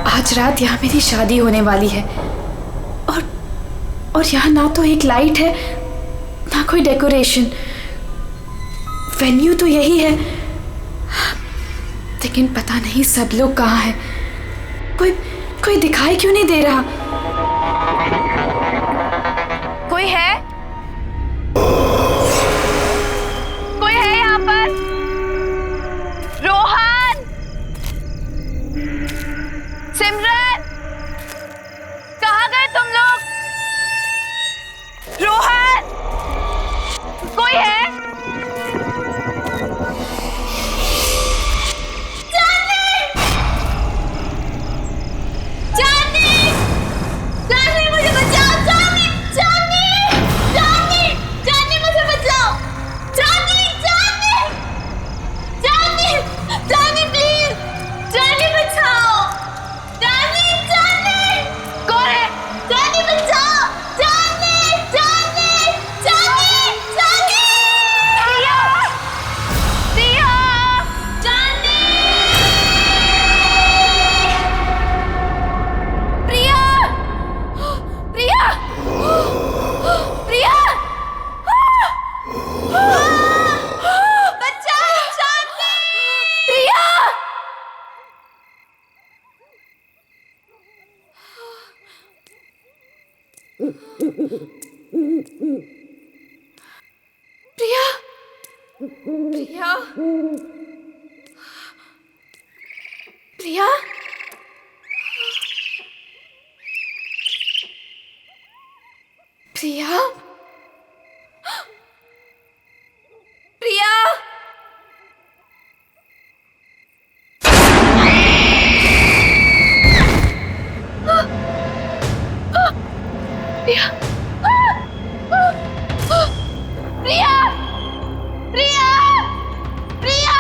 आज रात यहाँ मेरी शादी होने वाली है और यहाँ ना तो एक लाइट है ना कोई डेकोरेशन। वेन्यू तो यही है, लेकिन पता नहीं सब लोग कहाँ हैं। कोई दिखाई क्यों नहीं दे रहा? कोई है? कोई है यहाँ पर? रोहन, सिमरन, कहाँ गए तुम लोग? रोहन, कोई है? प्रिया, प्रिया, प्रिया, प्रिया, प्रिया, प्रिया, प्रिया, प्रिया, प्रिया,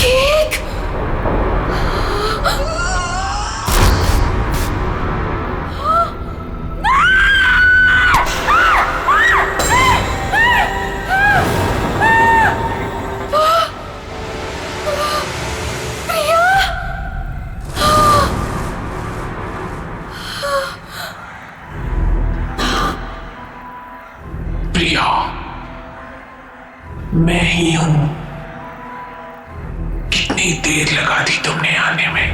केक, प्रिया, मैं ही हूं। कितनी देर लगा दी तुमने आने में?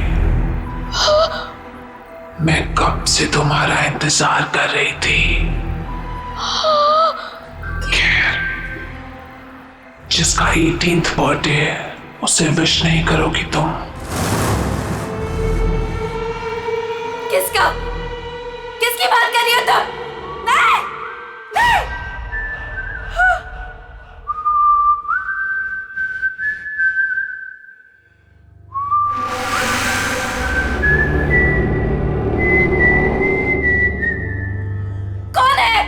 मैं कब से तुम्हारा इंतजार कर रही थी। खैर, जिसका 18th बर्थडे है उसे विश नहीं करोगी तुम? किसका? किसकी बात कर रही हो तुम? नहीं, नहीं। कौन है?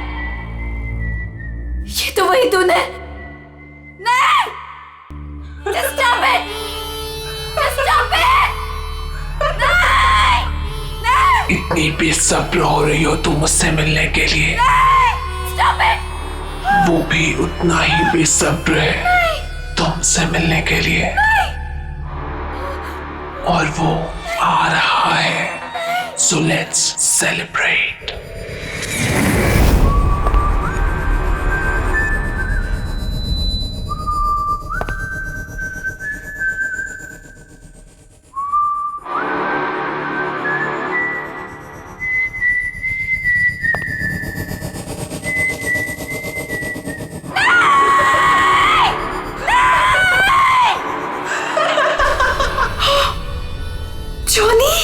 ये तो वही तूने। नहीं, just stop it, just stop it, नहीं, नहीं, इतनी बेसब्र हो रही हो तुम मुझसे मिलने के लिए? नहीं, stop it, वो भी उतना ही बेसब्र है तुमसे मिलने के लिए। और वो आ रहा है, so let's celebrate. जोनी,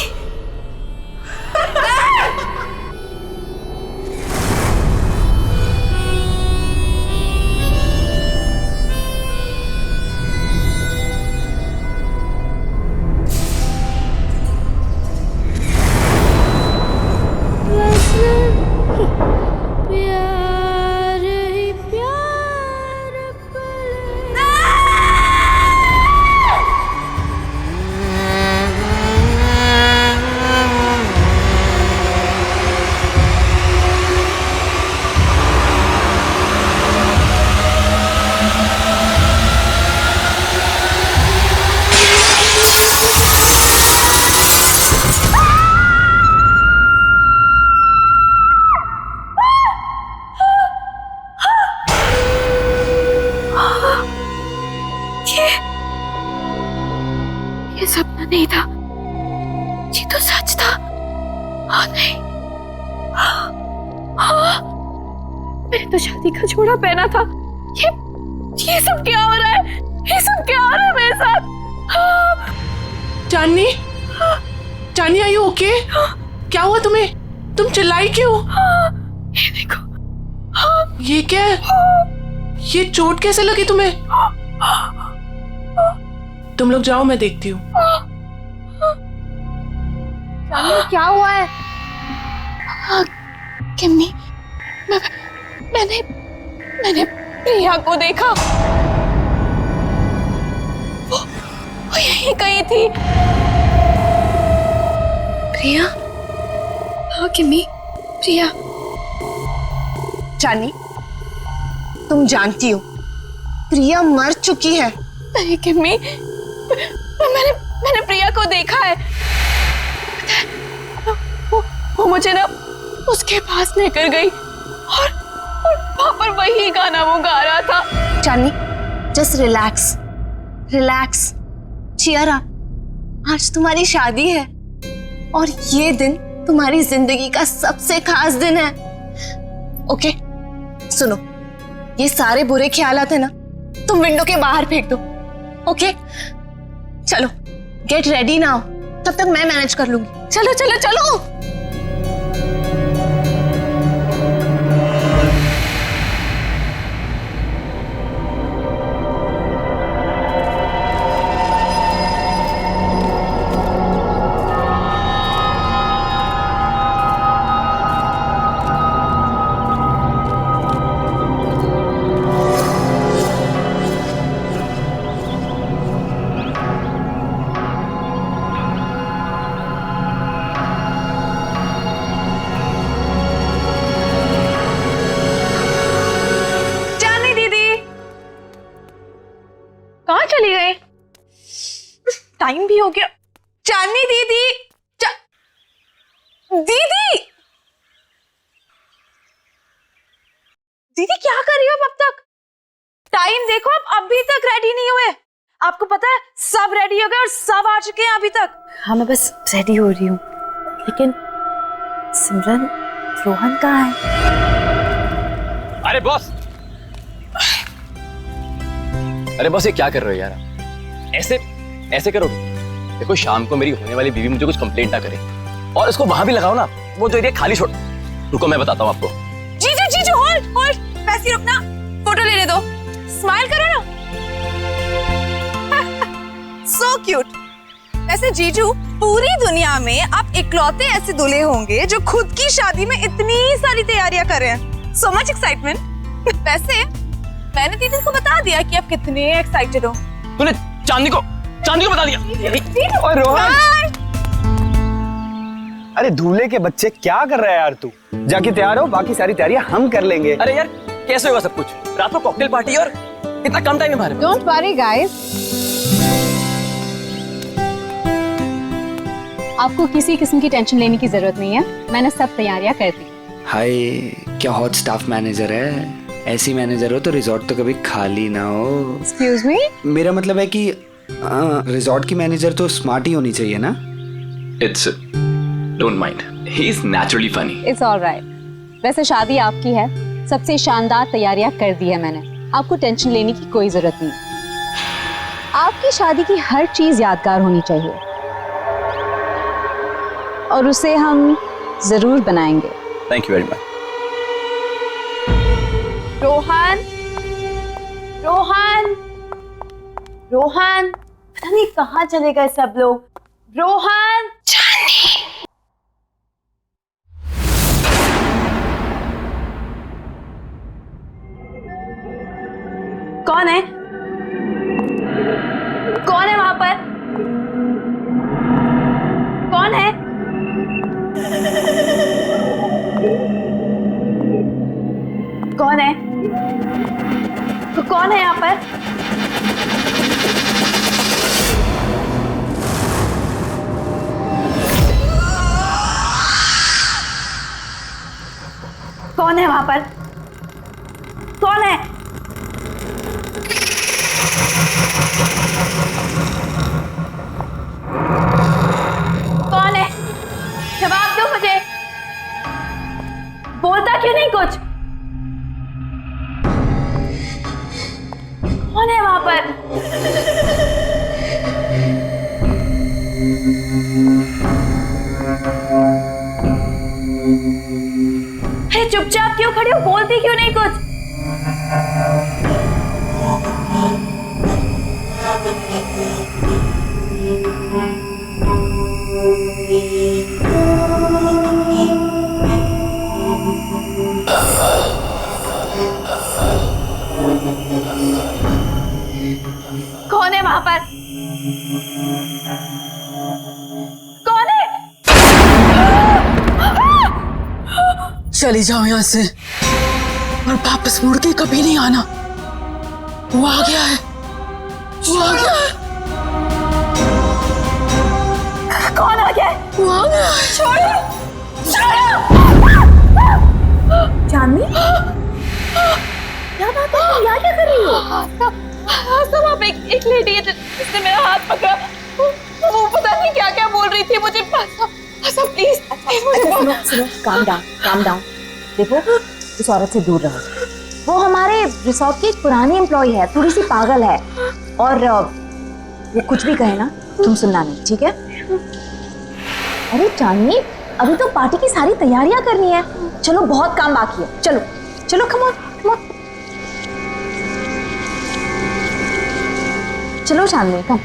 ये सपना नहीं था, ये तो सच था। हाँ नहीं, हाँ, मैंने तो शादी का जोड़ा पहना था। ये सब क्या हो रहा है? ये सब क्या हो रहा है मेरे साथ? चांदनी, चांदनी आर यू ओके? क्या हुआ तुम्हें? तुम चिल्लाई क्यों? ये देखो, ये क्या है? ये चोट कैसे लगी तुम्हें? तुम लोग जाओ, मैं देखती हूँ। क्या हुआ है? किम्मी, मैंने प्रिया को देखा। वो यहीं कहीं थी। प्रिया? हाँ किम्मी, प्रिया। चांदनी, तुम जानती हो प्रिया मर चुकी है। नहीं किम्मी, मैंने प्रिया को देखा है। वो मुझे ना उसके पास लेकर गई और वहां पर वही गाना वो गा रहा था। Chandni, just relax, relax, cheer up. आज तुम्हारी शादी है और ये दिन तुम्हारी जिंदगी का सबसे खास दिन है। ओके, सुनो, ये सारे बुरे ख्यालात है ना, तुम विंडो के बाहर फेंक दो। ओके, चलो गेट रेडी नाउ, तब तक मैं मैनेज कर लूंगी। चलो चलो चलो। चली गई? टाइम भी हो गया। चांदनी दीदी, दीदी, दीदी क्या कर रही हो अब तक? टाइम देखो, आप अभी तक रेडी नहीं हुए। आपको पता है सब रेडी हो गए और सब आ चुके हैं अभी तक। हाँ, मैं बस रेडी हो रही हूँ, लेकिन सिमरन, रोहन कहाँ है? अरे बॉस, अरे बॉस, ये क्या कर रहे हो यार? ऐसे करोगे? देखो, शाम को मेरी होने वाली बीवी मुझे कुछ कंप्लेंट ना करे, और इसको वहां भी लगाओ ना, वो जो एरिया खाली छोड़। रुको, मैं बताता हूँ आपको। जीजू, होल्ड, वैसे रुकना, फोटो लेने दो, स्माइल करो ना। So cute. वैसे जीजू, पूरी दुनिया में आप इकलौते ऐसे दूल्हे होंगे जो खुद की शादी में इतनी सारी तैयारियां कर रहे हैं। So much excitement. वैसे मैंने दीदी को बता दिया कि आप कितने एक्साइटेड हो। तूने चांदनी को बता दिया? और रोहन, अरे दूल्हे के बच्चे, क्या कर रहा है यार तू? जाके तैयार हो, बाकी सारी तैयारियां हम कर लेंगे। अरे यार, कैसे होगा सब कुछ? रात को कॉकटेल पार्टी और इतना कम टाइम है हमारे पास। डोंट वरी गाइस, आपको किसी किस्म की टेंशन लेने की जरूरत नहीं है, मैंने सब तैयारियां कर दी। हाय, क्या हॉट स्टाफ मैनेजर है? ऐसी मैनेजर हो तो रिजॉर्ट तो कभी खाली ना हो। एक्सक्यूज मी, मेरा मतलब है कि रिजॉर्ट की मैनेजर तो स्मार्ट ही होनी चाहिए ना। It's don't mind, he is naturally funny. It's alright. वैसे शादी आपकी है, सबसे शानदार तैयारियां कर दी है मैंने, आपको टेंशन लेने की कोई जरूरत नहीं। आपकी शादी की हर चीज यादगार होनी चाहिए और उसे हम जरूर बनाएंगे। Thank you very much. Rohan, पता नहीं कहाँ चले गए सब लोग। रोहन, कौन है? कौन है वहां पर? कौन है? कौन है? तो कौन है यहाँ पर? कौन है वहां पर? कौन है? बोलती क्यों नहीं कुछ? कौन है वहां पर? कौन है? चली जाओ यहाँ से और वापस मुड़ के कभी नहीं आना। वो आ गया है, वो आ गया है, कौन आ गया है? वो आ गया है। छोड़ो! चांदनी, क्या बात है? तुम यहाँ क्या कर रही हो? सब आप एक लेडी है जिसने मेरा हाथ पकड़ा। वो पता नहीं क्या क्या बोल रही थी मुझे। सब प्लीज सुनो, काम डाउन। देखो, इस औरत से दूर रहो। वो हमारे रिसोर्ट की एक पुरानी एम्प्लॉय है, थोड़ी सी पागल है, और वो कुछ भी कहे ना तुम सुनना नहीं, ठीक है? अरे चांदनी, अभी तो पार्टी की सारी तैयारियां करनी है। चलो, बहुत काम बाकी है। चलो चलो, कम ऑन। चलो चांदनी, कम।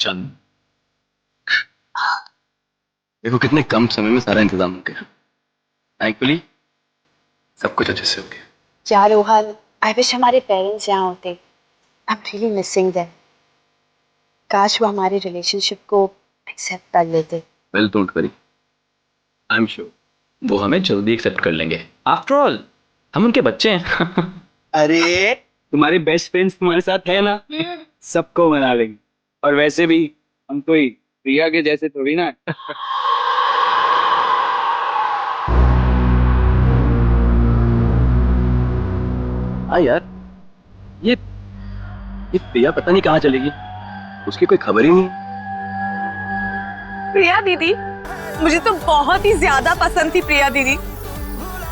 चंद, देखो कितने कम समय में सारा इंतजाम हो गया। थैंकफुली सब कुछ अच्छे से हो गया। यार रोहन, आई विश हमारे पेरेंट्स यहाँ होते। I am really missing them. काश वो हमारे रिलेशनशिप को एक्सेप्ट कर लेते। Well, don't worry, I am sure वो हमें जल्दी एक्सेप्ट कर लेंगे। आफ्टर ऑल हम उनके बच्चे हैं। अरे तुम्हारे बेस्ट फ्रेंड्स तुम्हारे साथ है ना, सबको मना लेंगे। और वैसे भी हम कोई प्रिया के जैसे थोड़ी ना। हाँ यार, ये प्रिया पता नहीं कहाँ चलेगी, उसकी कोई खबर ही नहीं। प्रिया दीदी, मुझे तो बहुत ही ज्यादा पसंद थी प्रिया दीदी।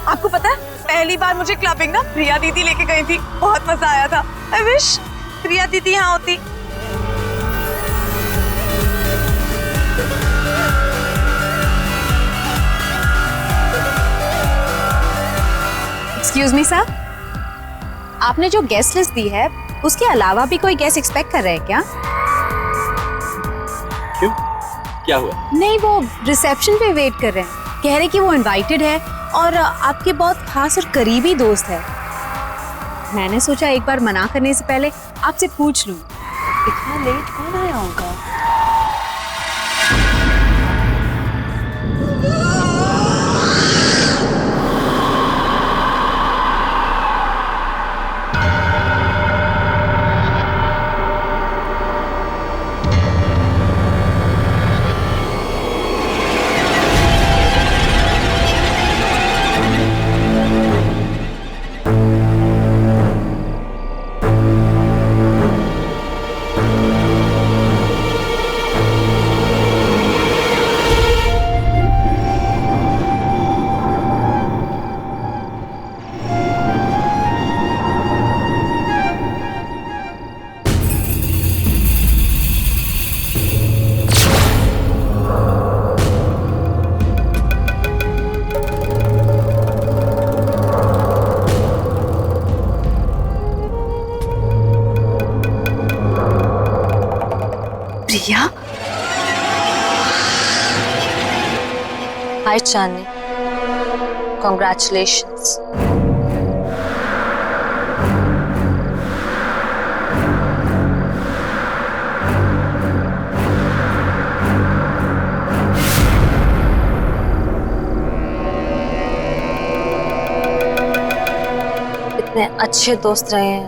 आपको पता है, पहली बार मुझे क्लबिंग ना प्रिया दीदी लेके गई थी, बहुत मजा आया था। आई विश प्रिया दीदी यहाँ होती। एक्सक्यूज मी सर, आपने जो गेस्ट लिस्ट दी है उसके अलावा भी कोई गेस्ट एक्सपेक्ट कर रहे हैं क्या? क्यों, क्या हुआ? नहीं, वो रिसेप्शन पे वेट कर रहे हैं। कह रहे कि वो इनवाइटेड है और आपके बहुत खास और करीबी दोस्त है। मैंने सोचा एक बार मना करने से पहले आपसे पूछ लूं। इतना लेट कौन आया होगा? प्रिया, हाय चांदनी, Congratulations. इतने अच्छे दोस्त रहे हैं,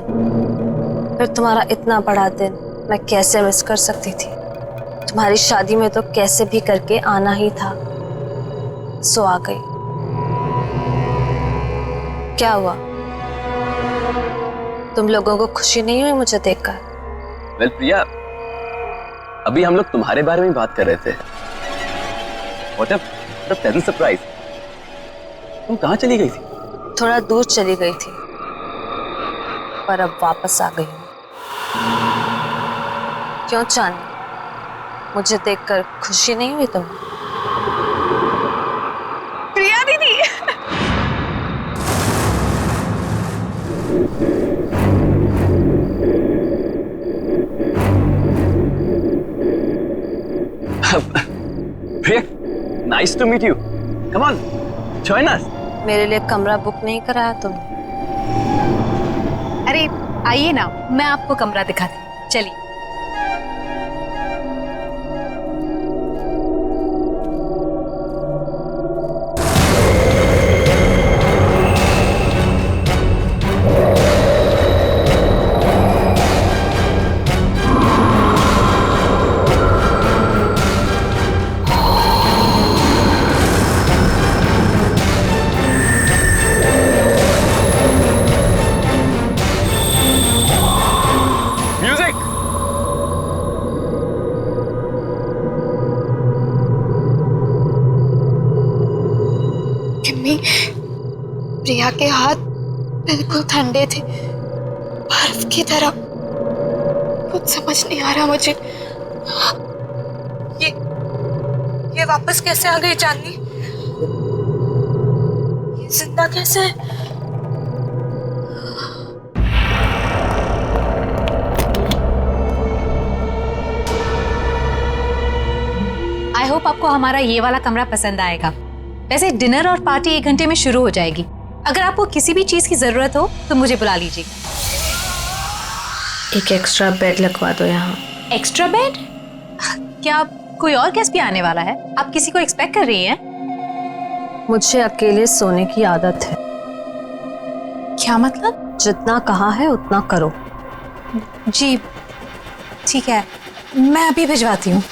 फिर तुम्हारा इतना बड़ा दिन मैं कैसे मिस कर सकती थी। तुम्हारी शादी में तो कैसे भी करके आना ही था, सो आ गई। क्या हुआ, तुम लोगों को खुशी नहीं हुई मुझे देखकर? वेल प्रिया, अभी हम लोग तुम्हारे बारे में बात कर रहे थे। What a pleasant surprise. तुम कहाँ चली गई थी? थोड़ा दूर चली गई थी, पर अब वापस आ गई हूँ। क्यों चांदनी, मुझे देखकर खुशी नहीं हुई तुम्हें? प्रिया दीदी, प्रिया, nice to meet you. Come on, join us. मेरे लिए कमरा बुक नहीं कराया तुमने? अरे आइए ना, मैं आपको कमरा दिखाती हूँ, चलिए। प्रिया के हाथ बिल्कुल ठंडे थे, बर्फ की तरह। कुछ समझ नहीं आ रहा मुझे। ये वापस कैसे आ गई चांदनी? ये जिंदा कैसे है? आई होप आपको हमारा ये वाला कमरा पसंद आएगा। वैसे डिनर और पार्टी 1 घंटे में शुरू हो जाएगी। अगर आपको किसी भी चीज की जरूरत हो तो मुझे बुला लीजिएगा। एक एक्स्ट्रा बेड लगवा दो यहाँ। Extra bed? क्या कोई और गेस्ट भी आने वाला है? आप किसी को एक्सपेक्ट कर रही हैं? मुझे अकेले सोने की आदत है। क्या मतलब? जितना कहा है उतना करो। जी ठीक है, मैं अभी भिजवाती हूँ।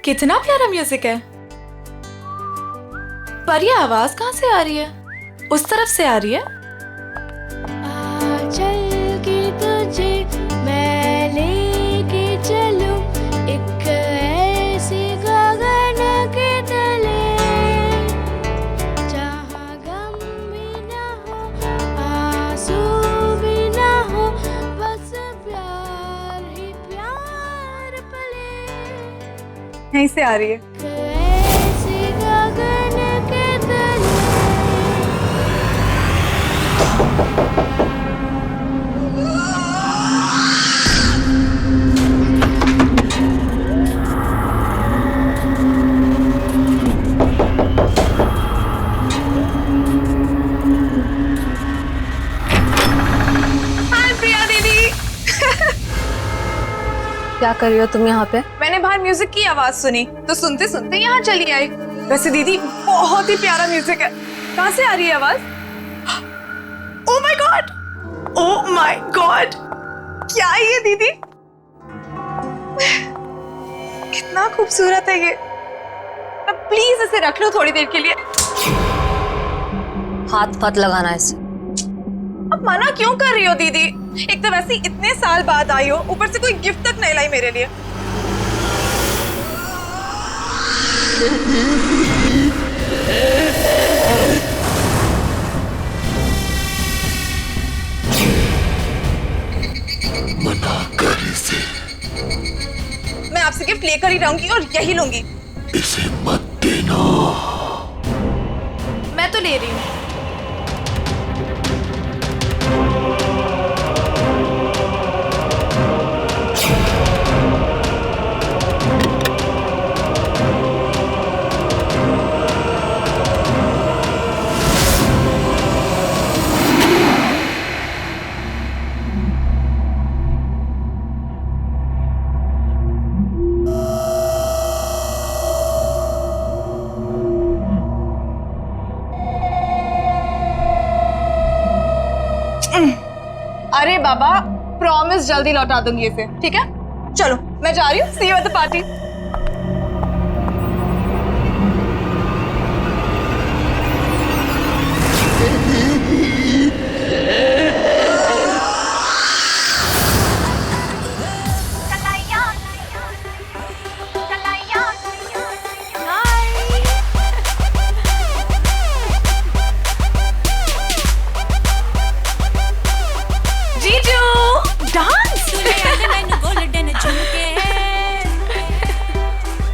कितना प्यारा म्यूजिक है। पर ये आवाज कहाँ से आ रही है? उस तरफ से आ रही है। चल के तुझे मैं यहीं से आ रही है। हाय प्रिया दीदी। क्या कर रही हो तुम यहाँ पे? मैंने बाहर म्यूजिक की आवाज सुनी तो सुनते सुनते यहाँ चली आई। वैसे दीदी बहुत ही प्यारा म्यूजिक है। कहाँ से आ रही है आवाज? Oh my God, oh my God, क्या है ये दीदी? कितना खूबसूरत है ये। अब प्लीज इसे रख लो थोड़ी देर के लिए। हाथ मत लगाना इसे। अब मना क्यों कर रही हो दीदी? एक तो वैसे ही इतने साल बाद आई हो, ऊपर से कोई गिफ्ट तक नहीं लाई मेरे लिए। मना कर इसे, मैं आपसे गिफ्ट लेकर ही रहूंगी और यही लूंगी। इसे मत देना। मैं तो ले रही हूँ। अरे बाबा, प्रॉमिस जल्दी लौटा दूंगी इसे, ठीक है? चलो मैं जा रही हूँ। सी यू एट द पार्टी।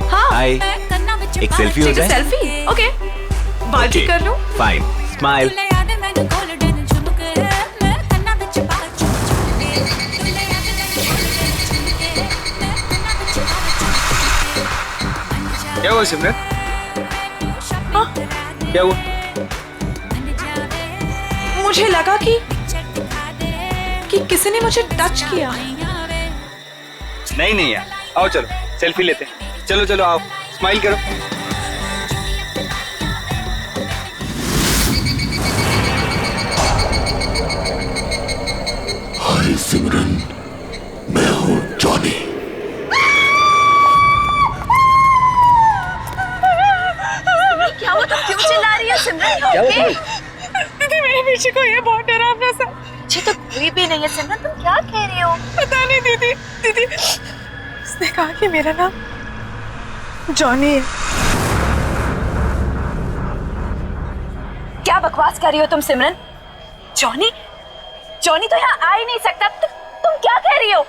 हाय, एक सेल्फी हो जाए? सेल्फी? ओके, बात भी कर लूं? Fine, smile. क्या हुआ सिमरन? क्या हुआ? मुझे लगा कि किसी ने मुझे टच किया। नहीं नहीं यार, आओ चलो सेल्फी लेते हैं। चलो चलो आओ, स्माइल करो। हाय सिमरन, मैं हूँ जॉनी। क्या हुआ? तुम क्यों चिल्ला रही है सिमरन? दीदी मेरे पीछे कोई है, बहुत डरावना सा। मुझे तो कोई भी नहीं है सिमरन, तुम क्या कह रही हो? पता नहीं दीदी। दीदी उसने कहा कि मेरा नाम जॉनी है। क्या बकवास कर रही हो तुम सिमरन? जॉनी? जॉनी तो यहाँ आ ही नहीं सकता। तुम क्या कह रही हो?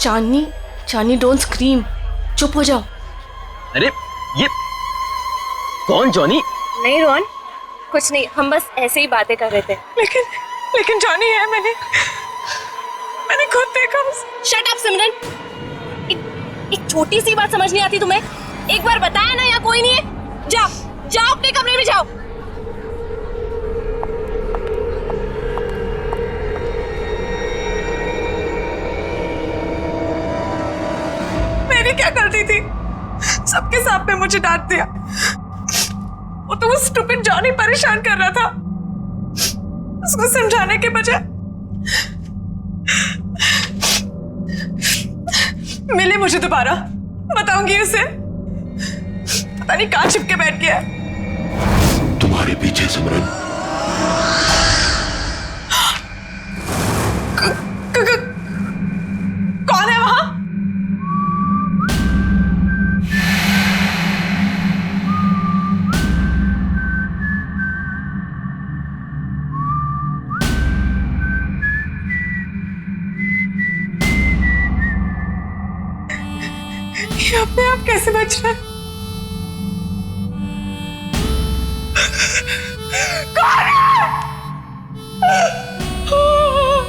चांदनी, चांदनी डोंट स्क्रीम, चुप हो जाओ। अरे ये कौन जॉनी? नहीं रोहन, कुछ नहीं, हम बस ऐसे ही बातें कर रहे थे। लेकिन जॉनी है। मैंने खुद देखा। शट अप सिमरन, एक छोटी सी बात समझ नहीं आती तुम्हें? एक बार बताया ना यहाँ कोई नहीं है। जाओ जाओ अपने कमरे में जाओ। मैंने क्या गलती थी? सबके सामने मुझे डांट दिया। वो तो वो स्टूपिड जॉनी परेशान कर रहा था। उसको समझाने के बजाय मिले मुझे दोबारा। बताऊंगी उसे। पता नहीं कहाँ छिपके बैठ गया। तुम्हारे पीछे सिमरन। कौन है वहां? ये अपने आप कैसे बच रहा है? कौन है? कौन है?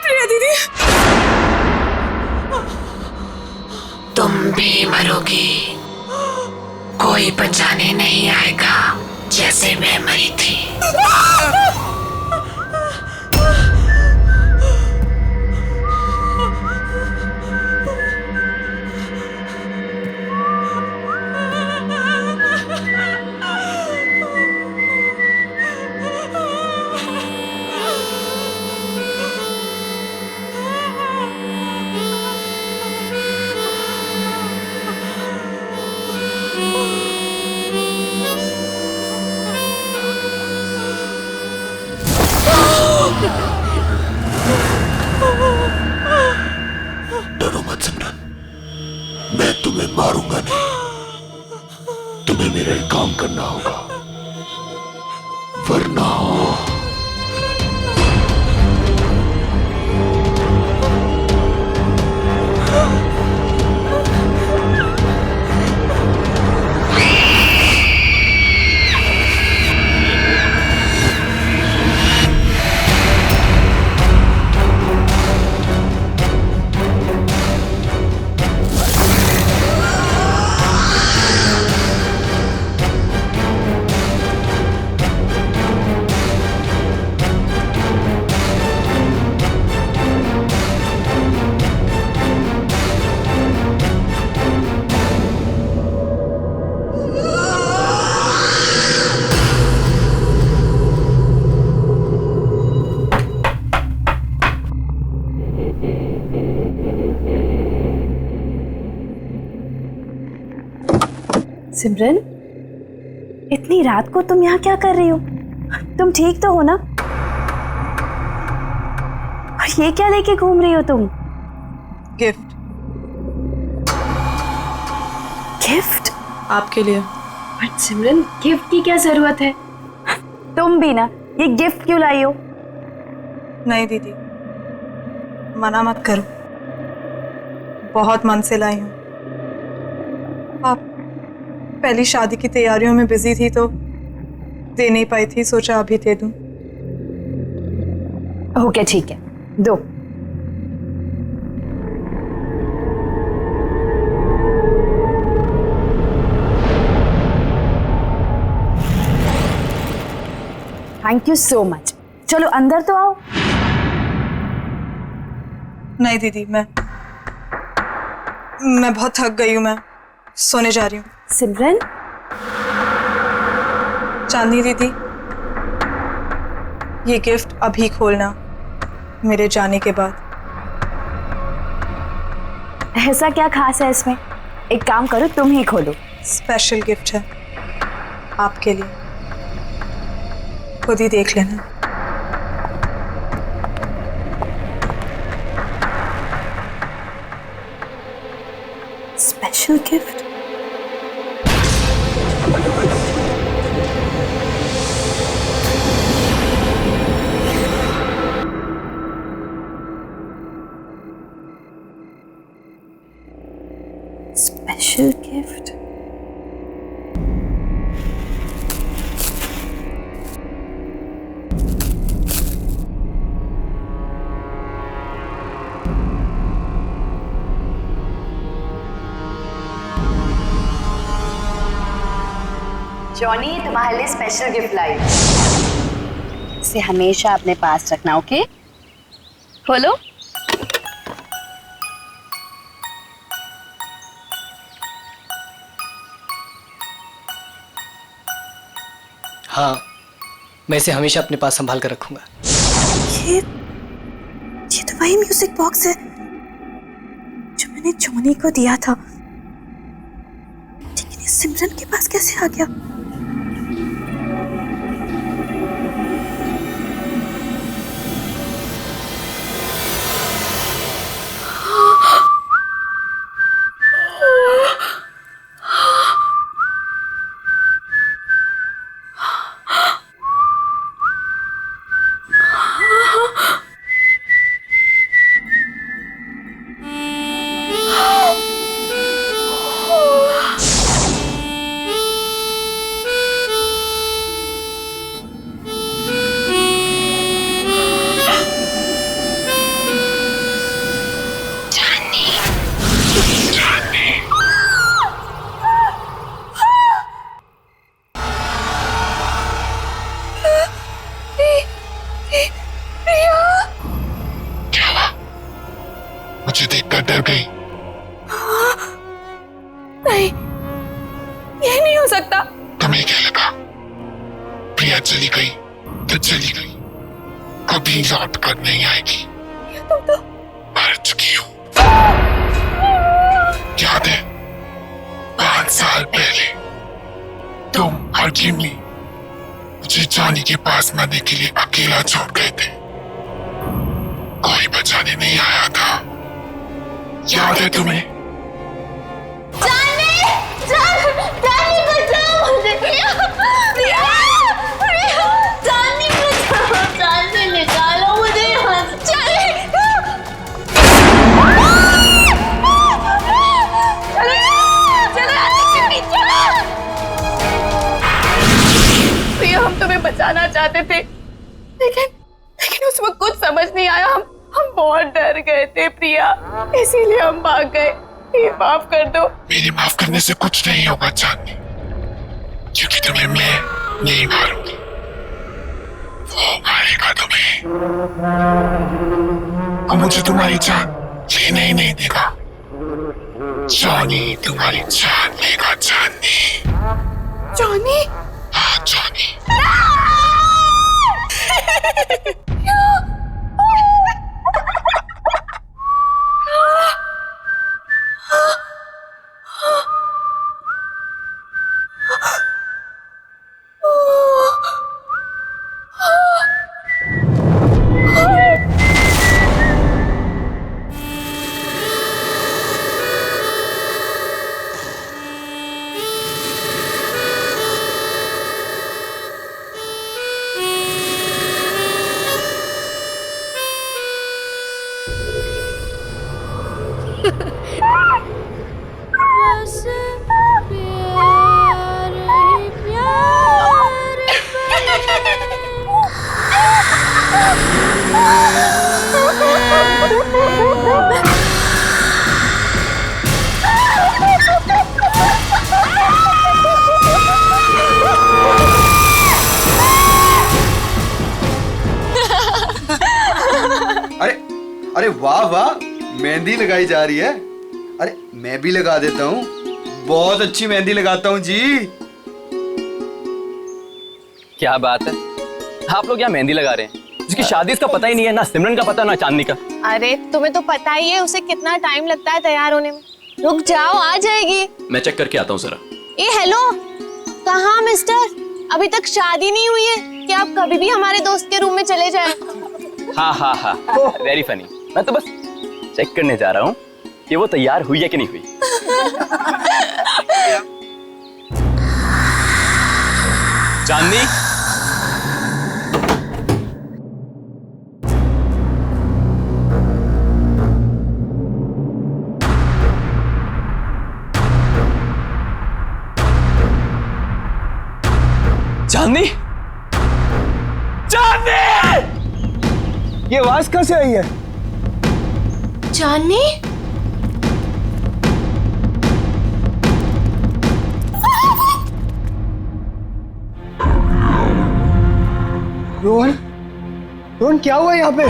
प्रिया दीदी, तुम भी मरोगी, कोई बचाने नहीं आएगा जैसे मैं मरी थी। डरो मत सिमरन, मैं तुम्हें मारूंगा नहीं। तुम्हें मेरा एक काम करना होगा, वरना सिमरन, इतनी रात को तुम यहाँ क्या कर रही हो? तुम ठीक तो हो ना? और ये क्या लेके घूम रही हो तुम? गिफ्ट। गिफ्ट? आपके लिए। बट सिमरन, गिफ्ट की क्या जरूरत है? तुम भी ना, ये गिफ्ट क्यों लाई हो? नहीं दीदी, मना मत करो, बहुत मन से लाई हूँ। आप पहली शादी की तैयारियों में बिजी थी तो दे नहीं पाई थी, सोचा अभी दे दूं। ओके ठीक है, दो। Thank you so much. चलो अंदर तो आओ। नहीं दीदी, मैं बहुत थक गई हूँ, मैं सोने जा रही हूँ। सिमरन, चांदनी दीदी, ये गिफ्ट अभी खोलना, मेरे जाने के बाद। ऐसा क्या खास है इसमें? एक काम करो, तुम ही खोलो। स्पेशल गिफ्ट है आपके लिए, खुद ही देख लेना। Special gift? Special gift? Johnny, तुम्हारे लिए स्पेशल गिफ्ट लाई। इसे हमेशा अपने पास रखना, ओके? खोलो। हाँ, मैं इसे हमेशा अपने पास संभाल कर रखूंगा। ये तो वही म्यूजिक बॉक्स है जो मैंने जॉनी को दिया था, लेकिन ये सिमरन के पास कैसे आ गया? मुझे देखकर डर गई। नहीं, ये नहीं हो सकता। तुम्हें क्या लगा प्रिया चली गई तो चली गई, कभी लौट कर नहीं आएगी। तुम तो मर चुकी हो। याद है 5 साल पहले तुम और जिमी मुझे जॉनी के पास मरने के लिए अकेला छोड़ गए थे, कोई बचाने नहीं आया था। याद है तुम्हें? जानी बचाओ मुझे। जानी बचाओ, जानी निकालो मुझे यहाँ से। प्रिया, हम तुम्हें बचाना चाहते थे, लेकिन उस वक्त कुछ समझ नहीं आया। हम बहुत डर गए थे प्रिया, इसीलिए हम भाग गए। ये माफ कर दो। मेरे माफ करने से कुछ नहीं होगा चांदनी, क्योंकि तुम्हें मैं नहीं मारूंगी, वो मारेगा तुम्हें। और मुझे तुम्हारी जान लेने ही नहीं देगा। जॉनी तुम्हारी जान लेगा चांदनी। जॉनी? हाँ जॉनी। अरे वाह वाह, मेहंदी लगाई जा रही है। अरे मैं भी लगा देता हूँ, बहुत अच्छी मेहंदी लगाता हूँ जी। क्या बात है, आप लोग यहाँ मेहंदी लगा रहे हैं? जिसकी शादी इसका पता ही नहीं है, ना सिमरन का पता ना चांदनी का। अरे तुम्हें तो पता ही है उसे कितना टाइम लगता है तैयार होने में। रुक जाओ, आ जाएगी। मैं चेक करके आता हूँ जरा। ए हेलो, कहाँ मिस्टर? अभी तक शादी नहीं हुई है कि आप कभी भी हमारे दोस्त के रूम में चले जाएं? हाँ हाँ हाँ, वेरी फनी। मैं तो बस चेक करने जा रहा हूँ कि वो तैयार हुई है कि नहीं हुई। चांदनी, चांदनी, चांदनी! ये आवाज कहाँ से आई है? चांदनी? रोहन, रोहन क्या हुआ यहाँ पे?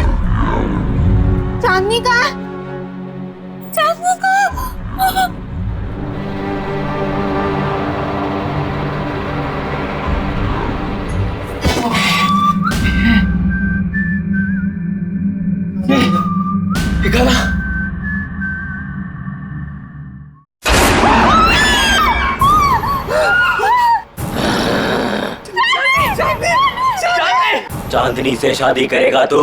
चांदनी का? चांदनी का? देखा ना? चांदनी से शादी करेगा तू?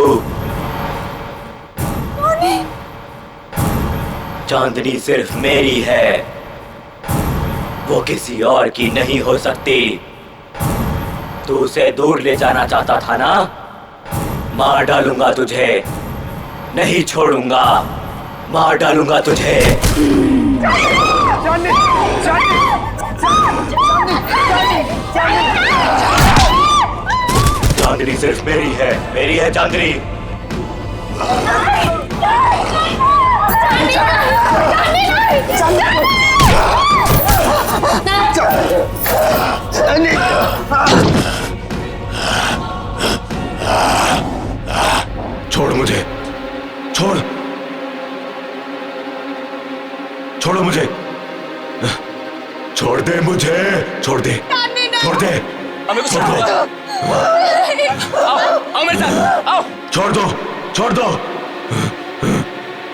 चांदनी सिर्फ मेरी है, वो किसी और की नहीं हो सकती। तू उसे दूर ले जाना चाहता था ना? मार डालूंगा तुझे, नहीं छोड़ूंगा, मार डालूंगा तुझे। चांदनी सिर्फ मेरी है चांदनी। छोड़ मुझे, छोड़, छोड़ो मुझे, छोड़ दे मुझे, छोड़ दे, छोड़ दे, छोड़ दो, आओ मेरे साथ, आओ। छोड़ दो, छोड़ दो,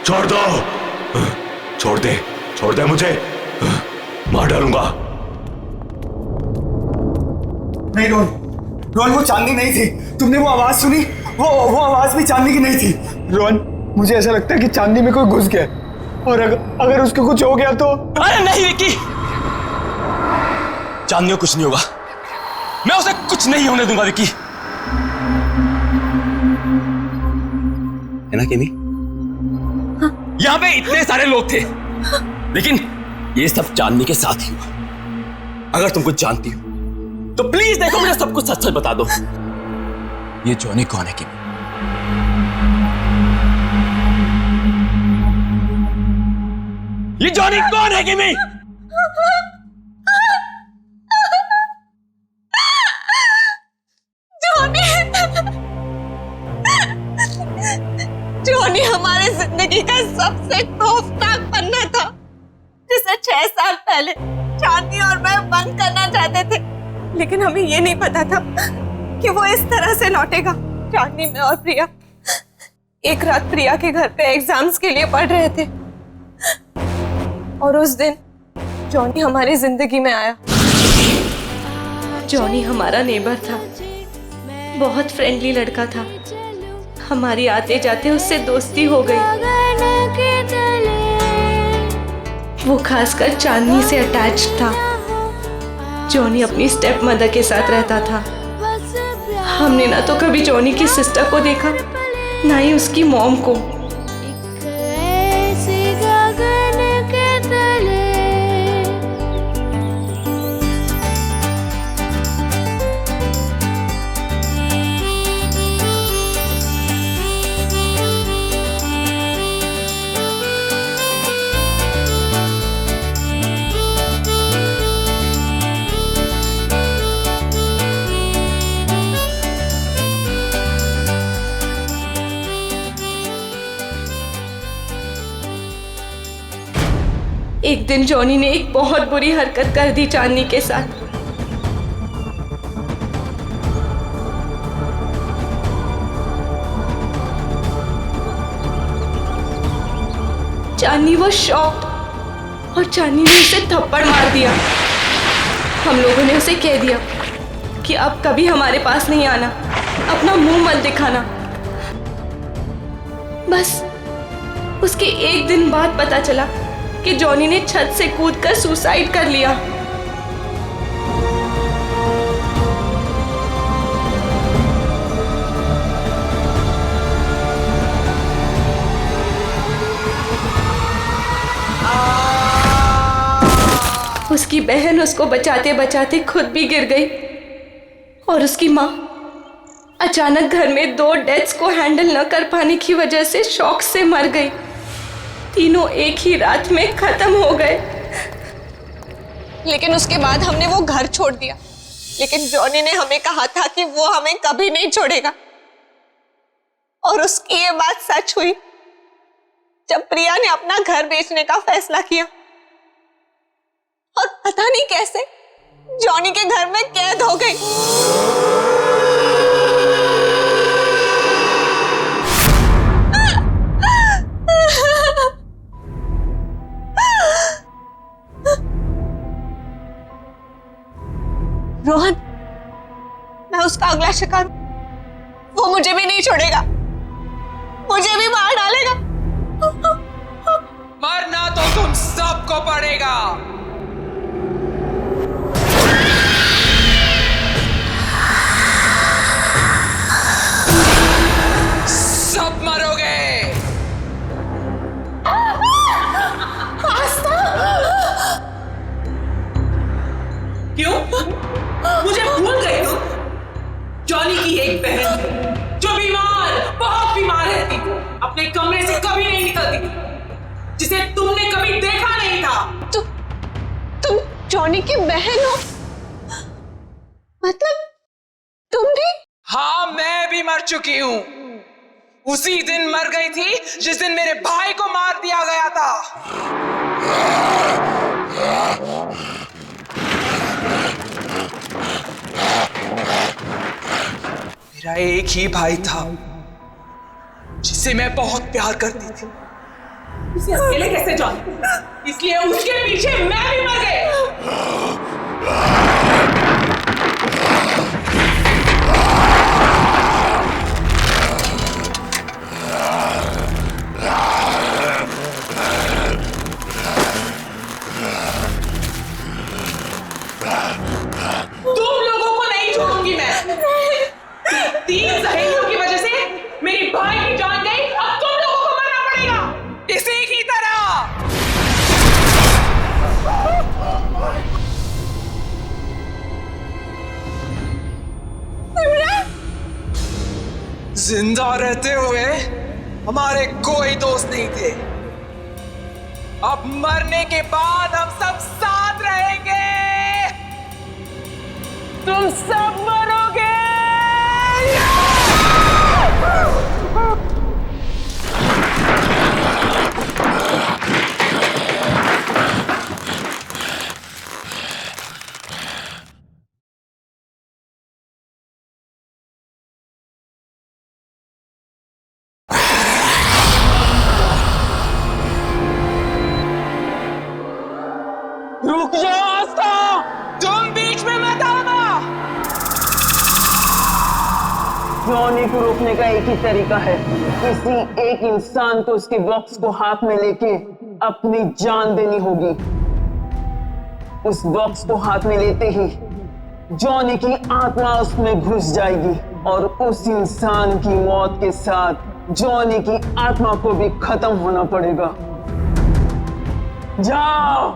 छोड़ दो, छोड़ दे मुझे, मार डालूंगा। नहीं रोहन, रोहन वो चांदनी नहीं थी। तुमने वो आवाज सुनी? वो आवाज भी चांदनी की नहीं थी। रोहन, मुझे ऐसा लगता है कि चांदनी में कोई घुस गया, और अगर उसको कुछ हो गया तो। अरे नहीं विक्की, चांदनी को कुछ नहीं होगा, मैं उसे कुछ नहीं होने दूंगा विक्की। है ना केमी? यहाँ पे इतने सारे लोग थे, लेकिन ये सब चांदनी के साथ ही हुआ। अगर तुम कुछ जानती हो तो प्लीज देखो, मुझे सब कुछ सच सच बता दो। ये जॉनी कौन है केमी? ये जॉनी कौन है केमी? जॉनी हमारे जिंदगी का सबसे खौफनाक पन्ना था, जिसे 6 साल पहले चांदनी और मैं बंद करना चाहते थे, लेकिन हमें ये नहीं पता था कि वो इस तरह से लौटेगा। चांदनी, मैं और प्रिया एक रात प्रिया के घर पे एग्जाम्स के लिए पढ़ रहे थे, और उस दिन जॉनी हमारी जिंदगी में आया। जॉनी हमारा नेबर था, बहुत फ्रेंडली लड़का था। हमारी आते जाते उससे दोस्ती हो गई। वो खासकर चांदनी से अटैच था। जॉनी अपनी स्टेप मदर के साथ रहता था। हमने ना तो कभी जॉनी की सिस्टर को देखा, ना ही उसकी मॉम को। एक दिन जॉनी ने एक बहुत बुरी हरकत कर दी चांदनी के साथ। चांदनी वो शॉक्ड, और चांदनी ने उसे थप्पड़ मार दिया। हम लोगों ने उसे कह दिया कि अब कभी हमारे पास नहीं आना, अपना मुंह मत दिखाना। बस उसके एक दिन बाद पता चला कि जॉनी ने छत से कूदकर सुसाइड कर लिया। उसकी बहन उसको बचाते बचाते खुद भी गिर गई, और उसकी माँ अचानक घर में 2 डेथ्स को हैंडल न कर पाने की वजह से शॉक से मर गई। तीनों एक ही रात में खत्म हो गए। लेकिन उसके बाद हमने वो घर छोड़ दिया, लेकिन जॉनी ने हमें कहा था कि वो हमें कभी नहीं छोड़ेगा। और उसकी ये बात सच हुई जब प्रिया ने अपना घर बेचने का फैसला किया, और पता नहीं कैसे जॉनी के घर में कैद हो गई। रोहन, मैं उसका अगला शिकार, वो मुझे भी नहीं छोड़ेगा, मुझे भी मार डालेगा। मरना तो तुम सबको पड़ेगा। सब मरोगे। क्यों? मुझे भूल गई तुम? जॉनी की एक बहन जो बीमार, बहुत बीमार रहती, अपने कमरे से कभी नहीं निकलती, जिसे तुमने कभी देखा नहीं था। तुम जॉनी की बहन हो? मतलब तुम भी? हाँ, मैं भी मर चुकी हूं। उसी दिन मर गई थी जिस दिन मेरे भाई को मार दिया गया था। मेरा एक ही भाई था जिसे मैं बहुत प्यार करती थी। उसे अकेले कैसे जान? इसलिए उसके पीछे मैं भी मर गई। तुम लोगों को नहीं छोड़ूंगी मैं। 3 सहेलियों की वजह से मेरी भाई की जान गई, अब तुम लोगों को मरना पड़ेगा इसी की तरह। जिंदा रहते हुए हमारे कोई दोस्त नहीं थे। अब मरने के बाद हम सब साथ रहेंगे। तुम सब मरोगे। रुक जाओ आस्था, तुम बीच में मत आना। जॉनी को रोकने का एक ही तरीका है, किसी एक इंसान को उसके बॉक्स को हाथ में लेके अपनी जान देनी होगी। उस बॉक्स को हाथ में लेते ही जॉनी की आत्मा उसमें घुस जाएगी और उस इंसान की मौत के साथ जॉनी की आत्मा को भी खत्म होना पड़ेगा। जाओ।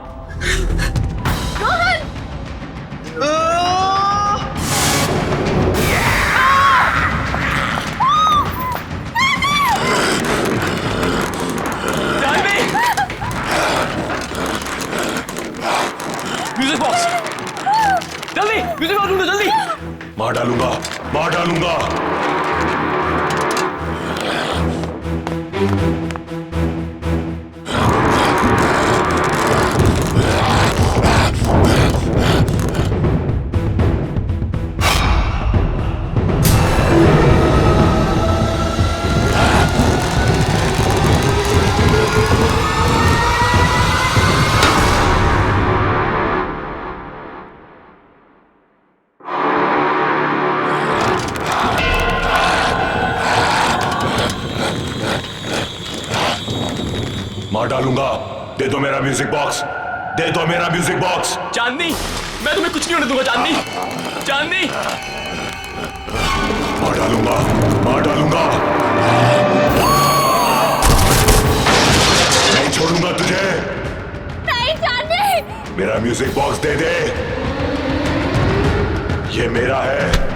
म्यूजिक बॉक्स, जल्दी म्यूजिक बॉक्स ढूंढो, जल्दी। मार डालूंगा, मार डालूंगा। मार डालूंगा। दे दो मेरा म्यूजिक बॉक्स, दे दो मेरा म्यूजिक बॉक्स। चांदनी, मैं तुम्हें कुछ नहीं होने दूंगा। चांदनी, चांदनी। मार डालूंगा, मार डालूंगा। नहीं छोड़ूंगा तुझे। नहीं चांदनी। मेरा म्यूजिक बॉक्स दे दे, ये मेरा है।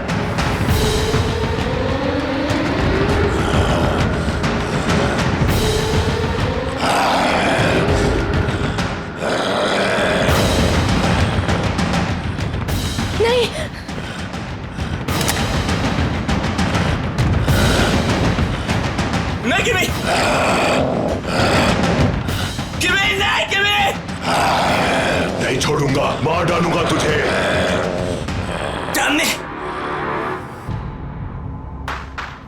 नहीं किमी, किमी नहीं, किमी नहीं छोड़ूंगा, मार डालूंगा तुझे। चांदनी,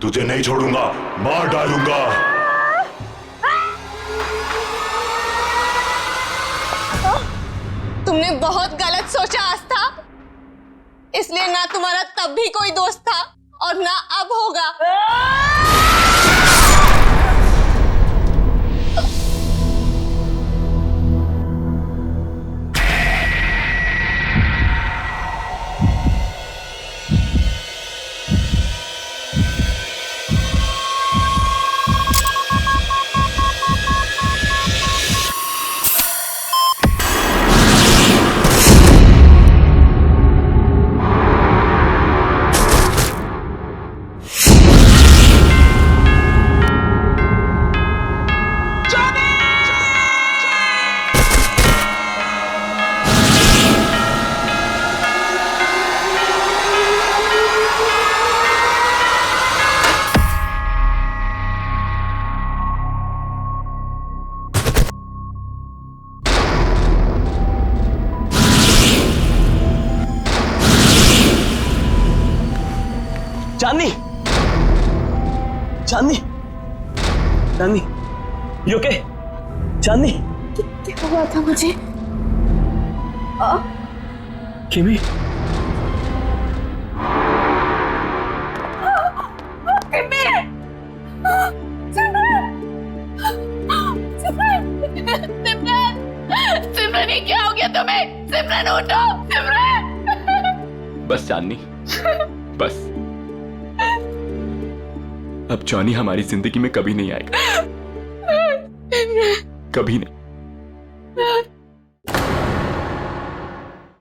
तुझे नहीं छोड़ूंगा, मार डालूंगा। तुमने बहुत गलत सोचा आस्था। इसलिए ना तुम्हारा तब भी कोई दोस्त था और ना अब होगा। चांदनी, चांदनी, चांदनी, यू ओके? चांदनी, क्या हुआ था मुझे? किमी, सिमरन, ये क्या हो गया तुम्हें? सिमरन उठो, सिमरन। बस चांदनी, बस। अब जॉनी हमारी जिंदगी में कभी नहीं आएगा, कभी नहीं।